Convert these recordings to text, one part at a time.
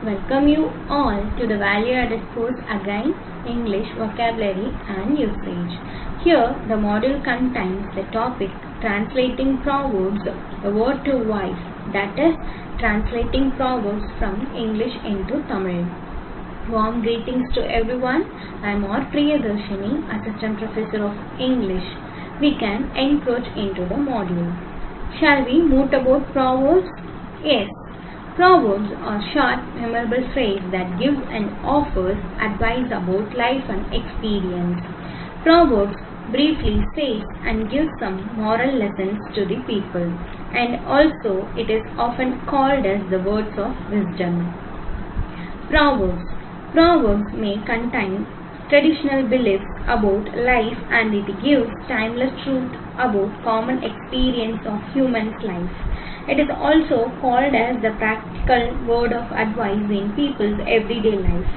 Welcome you all to the Value Added course again, English vocabulary and usage. Here the module contains the topic translating proverbs, the word to voice, that is translating proverbs from English into Tamil. Warm greetings to everyone. I am R. Priyadarshini, Assistant Professor of English. We can encroach into the module. Shall we move about proverbs? Yes. Proverbs are short, memorable phrase that gives and offers advice about life and experience. Proverbs briefly says and gives some moral lessons to the people, and also it is often called as the words of wisdom. Proverbs may contain traditional beliefs about life, and it gives timeless truth about common experience of human's life. It is also called as the practical word of advice in people's everyday life.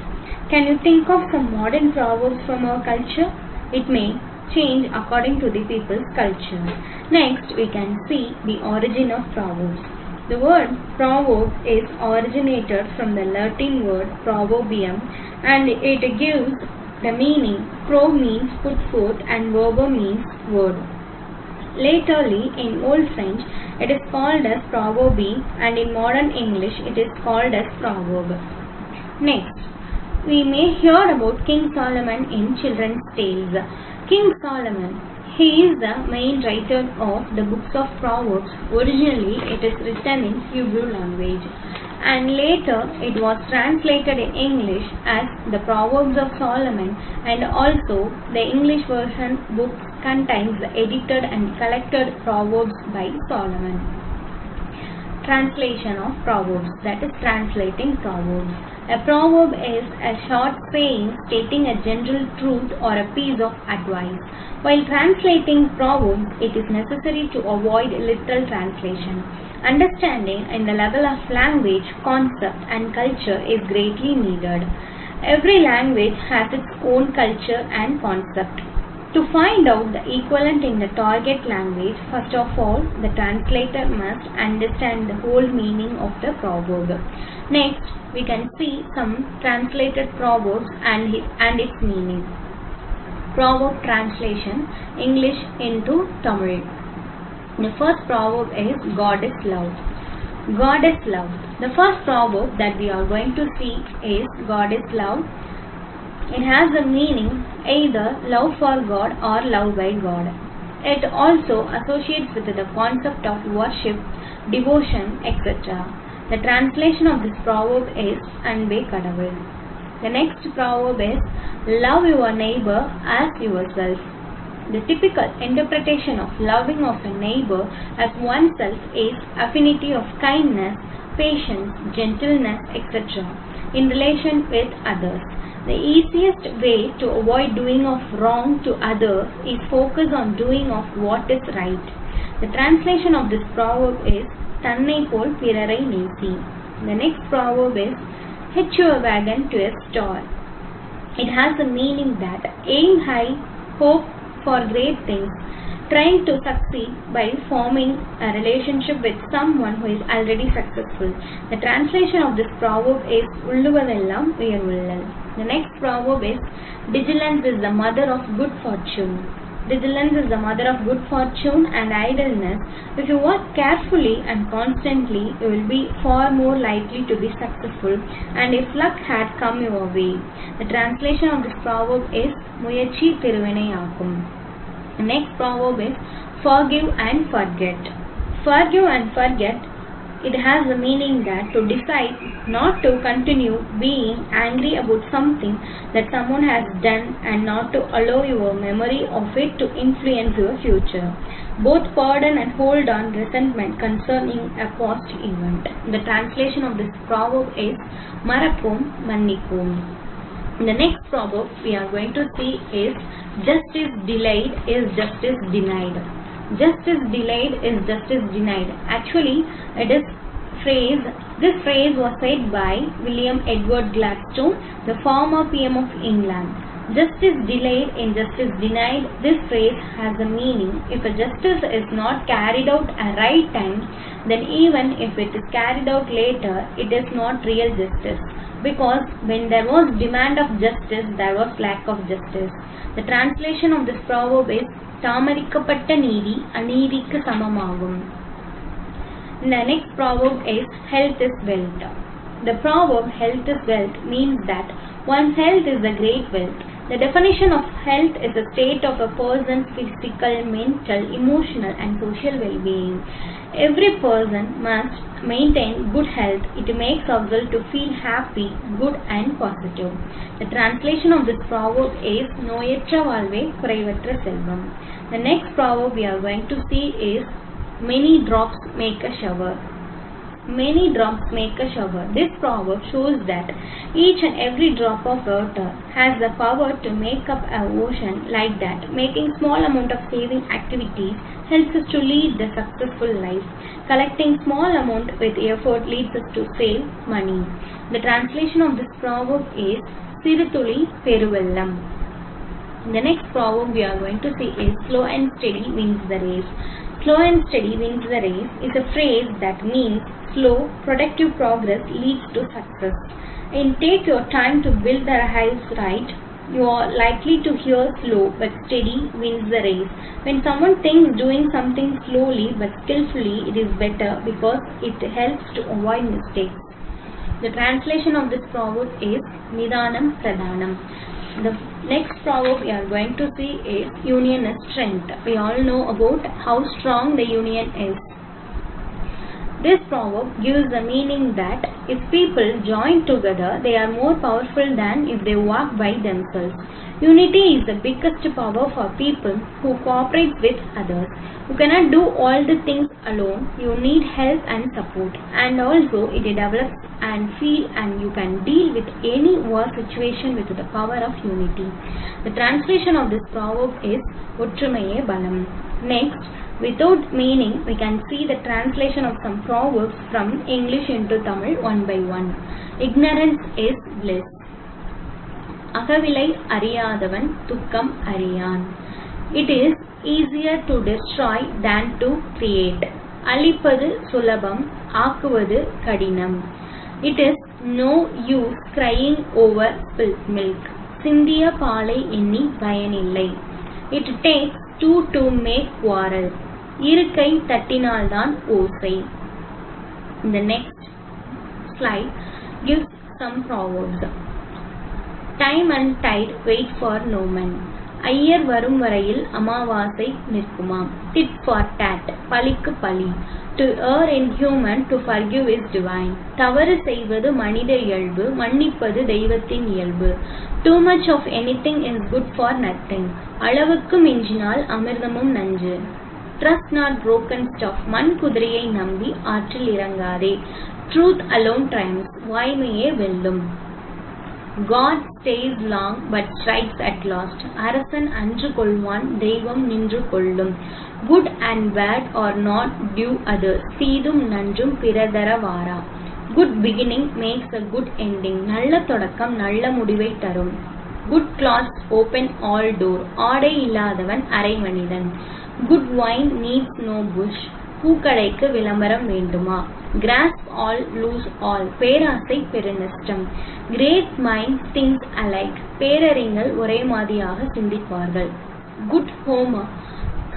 Can you think of some modern proverbs from our culture? It may change according to the people's culture. Next, we can see the origin of proverbs. The word proverb is originated from the Latin word proverbium, and it gives the meaning. Pro means put forth and verbo means word. Laterly, in Old French, it is called as proverbe, and in modern English, it is called as proverb. Next, we may hear about King Solomon in children's tales. King Solomon, he is the main writer of the books of Proverbs. Originally, it is written in Hebrew language, and later it was translated in English as the Proverbs of Solomon, and also the English version book contains the edited and collected Proverbs by Solomon. Translation of Proverbs, that is translating Proverbs. A proverb is a short saying stating a general truth or a piece of advice. While translating Proverbs, it is necessary to avoid literal translation. Understanding in the level of language, concept and culture is greatly needed. Every language has its own culture and concept. To find out the equivalent in the target language, first of all, the translator must understand the whole meaning of the proverb. Next, we can see some translated proverbs and its meaning. Proverb translation, English into Tamil. The first proverb is God is love. God is love. The first proverb that we are going to see is God is love. It has the meaning either love for God or love by God. It also associates with the concept of worship, devotion, etc. The translation of this proverb is Anbe Kadavul. The next proverb is love your neighbor as yourself. The typical interpretation of loving of a neighbor as oneself is affinity of kindness, patience, gentleness, etc. in relation with others. The easiest way to avoid doing of wrong to others is focus on doing of what is right. The translation of this proverb is Tannai pol pirarai nesi. The next proverb is hitch your wagon to a star. It has the meaning that aim high, hope for great things, trying to succeed by forming a relationship with someone who is already successful. The translation of this proverb is Ulluvadellam Uyarvullal. The next proverb is vigilance is the mother of good fortune. Vigilance is the mother of good fortune and idleness. If you work carefully and constantly, you will be far more likely to be successful, and if luck had come your way. The translation of this proverb is Muyachi Thiruvinayakkum. The next proverb is forgive and forget. Forgive and forget, it has the meaning that to decide not to continue being angry about something that someone has done and not to allow your memory of it to influence your future. Both pardon and hold on resentment concerning a past event. The translation of this proverb is Marappom Mannippom. The next proverb we are going to see is justice delayed is justice denied. Justice delayed is justice denied. Actually, this phrase was said by William Edward Gladstone, the former PM of England. Justice delayed, injustice denied. This phrase has a meaning. If a justice is not carried out at right time, then even if it is carried out later, it is not real justice. Because when there was demand of justice, there was lack of justice. The translation of this proverb is தாமதிக்கப்பட்ட நீதி அநீதிக்கு சமமாகும். The next proverb is health is wealth. The proverb health is wealth means that one's health is a great wealth. The definition of health is a state of a person's physical, mental, emotional and social well-being. Every person must maintain good health. It makes ourselves to feel happy, good and positive. The translation of this proverb is நோயற்ற வாழ்வே குறைவற்ற செல்வம். The next proverb we are going to see is many drops make a shower. Many drops make a shower. This proverb shows that each and every drop of water has the power to make up an ocean. Like that, making small amount of saving activities helps us to lead the successful life. Collecting small amount with effort leads us to save money. The translation of this proverb is சிறுதுளி பெருவெள்ளம். The next proverb we are going to see is slow and steady wins the race. Slow and steady wins the race is a phrase that means slow, productive progress leads to success. And take your time to build the house right. You are likely to hear slow but steady wins the race. When someone thinks doing something slowly but skillfully, it is better because it helps to avoid mistakes. The translation of this proverb is Nidanam Pradhanam. The next proverb we are going to see is union is strength. We all know about how strong the union is. This proverb gives the meaning that if people join together, they are more powerful than if they walk by themselves. Unity is the biggest power for people who cooperate with others. You cannot do all the things alone. You need help and support. And also it develops and feel and you can deal with any war situation with the power of unity. The translation of this proverb is ஒற்றுமையே பலம். Next, without meaning, we can see the translation of some proverbs from English into Tamil one by one. Ignorance is bliss. அகவிலை அறியாதவன் துக்கம் அறியான். It is easier to destroy than to create. அழிப்பது சுலபம், ஆக்குவது கடினம். It is no use crying over spilt milk. சிந்திய பாலை எண்ணி பயனில்லை. It takes two to make quarrel. இருக்கை தட்டினால்தான் ஓசை. The next slide gives some proverbs. Time and tide wait for no man. Iyer வரும் வரையில் அமாவாசை நிற்குமாம். Tit for tat, பழிக்கு பழி. To err in human, to forgive is divine. தவறு செய்வது மனித இயல்பு, மன்னிப்பது தெய்வத்தின் இயல்பு. Too much of anything is good for nothing. அளவுக்கு மிஞ்சினால் அமிர்தமும் நஞ்சு. Trust not broken stuff. மண் குதிரையை நம்பி ஆற்றில் இறங்காதே. Truth alone triumphs. வாய்மையே வெல்லும். God stays long but strikes at last. அரசன் அன்று கொள்வான், தெய்வம் நின்று கொள்ளும். Good and bad are not due others. தீதும் நன்றும் பிறதர வாரா. Good beginning makes a good ending. நல்ல தொடக்கம் நல்ல முடிவை தரும். Good clothes open all door. ஆடை இல்லாதவன் அரை மனிதன். Good wine needs no bush. பூக்கடைக்கு விளம்பரம் வேண்டுமா? Grasp all, lose all. பேராசை பெருநஷ்டம். Great minds think alike. பேரறிஞர் ஒரே மாதிரியாக சிந்திப்பார்கள். Good homer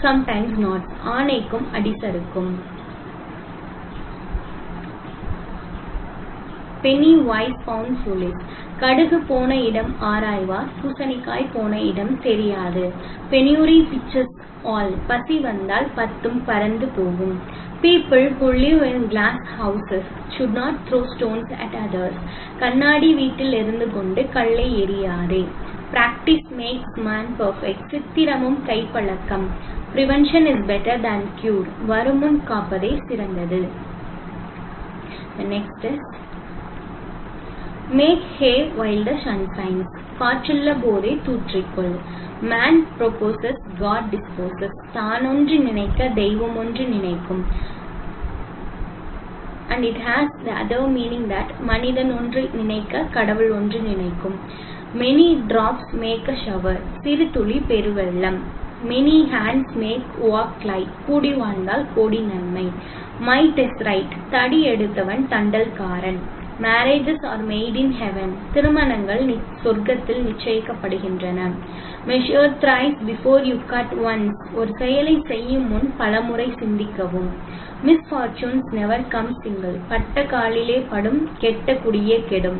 sometimes not. ஆணைக்கும் அடிசருக்கும். Penny wise pound foolish. கடுகு போன இடம் ஆராய்வார், பூசணிக்காய் போன இடம் தெரியாது. Penury pitches all. பசி வந்தால் பத்தும் பறந்து போகும். People who live in glass houses should not throw stones at others. கண்ணாடி வீட்டில் இருந்து கொண்டு கல்லை எறியாதே. Practice makes man perfect. சித்திரமும் கைப்பழக்கம். Prevention is better than cure. வருமுன் காப்பதே சிறந்தது. The next is make hay while the sun shines. காற்றுள்ள போதே தூற்றிக்கொள். Man proposes, God disposes. தான் ஒன்று நினைக்க தெய்வம் ஒன்று நினைக்கும். And it has the other meaning that மனிதன் ஒன்று நினைக்க கடவுள் ஒன்று நினைக்கும். Many drops make a shower. சிறு துளி பெருவெள்ளம். Many hands make work light. கூடி வாழ்ந்தால் கோடி நன்மை. Might is right. தடி எடுத்தவன் தண்டல்காரன். Marriages are made in heaven. திருமணங்கள் சொர்க்கத்தில் நிச்சயிக்கப்படுகின்றன. Measure thrice before you cut once. ஒரு செயலை செய்யும் முன் பலமுறை சிந்திக்கவும். Misfortunes never come single. பட்ட காலிலே படும், கெட்ட குடியே கெடும்.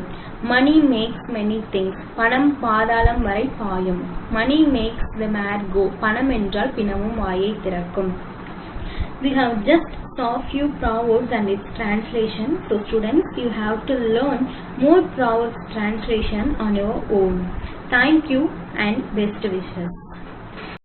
Money makes many things. பணம் பாதாளம் வரை பாயும். Money makes the mad go. பணம் என்றால் பிணமும் வாயை திறக்கும். We have just saw few proverbs and its translation. So students, you have to learn more proverbs translation on your own. Thank you and best wishes.